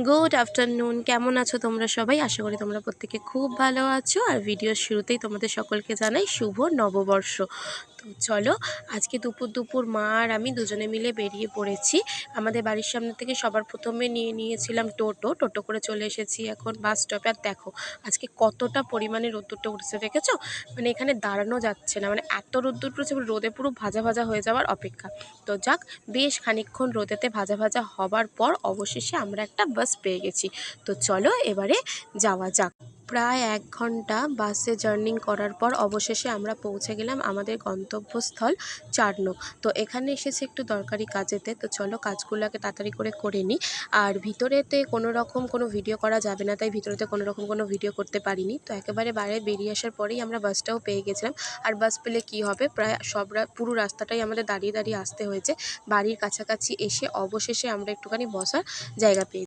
Good afternoon. কেমন আছো তোমরা সবাই? আশা করি তোমরা প্রত্যেকে খুব ভালো আছো। আর ভিডিওর শুরুতেই তোমাদের সকলকে জানাই শুভ নববর্ষ। তো চলো, আজকে দুপুর মা আর আমি দুজনে মিলে বেরিয়ে পড়েছি। আমাদের বাড়ির সামনে থেকে সবার প্রথমে নিয়েছিলাম টোটো করে চলে এসেছি এখন বাস স্টপে। আর দেখো আজকে কতটা পরিমাণে রোদ্দুরটা উঠেছে, দেখেছো? মানে এখানে দাঁড়ানো যাচ্ছে না, মানে এত রোদ্দুর পড়েছে, রোদে পুরো ভাজা ভাজা হয়ে যাওয়ার অপেক্ষা। তো যাক, বেশ খানিকক্ষণ রোদেতে ভাজা ভাজা হবার পর অবশেষে আমরা একটা বাস পেয়ে গেছি। তো চলো এবারে যাওয়া যাক। প্রায় 1 ঘন্টা বাসে জার্নি করার পর অবশেষে আমরা পৌঁছে গেলাম আমাদের গন্তব্যস্থল চারনোক। তো এখানে এসেছি একটু দরকারি কাজেতে। তো চলো কাজগুলোকে তাড়াতাড়ি করে নিই। আর ভিতরেতে কোনো রকম কোনো ভিডিও করা যাবে না, তাই ভিতরেতে কোনো রকম কোনো ভিডিও করতে পারিনি। তো একেবারে বাইরে বেরিয়ে আসার পরেই আমরা বাসটাও পেয়ে গেছিলাম। আর বাস পেলে কি হবে, প্রায় পুরো রাস্তাটাই আমাদের দাঁড়িয়ে আসতে হয়েছে। বাড়ির কাছাকাছি এসে অবশেষে আমরা একটুখানি বসার জায়গা পেয়েছি।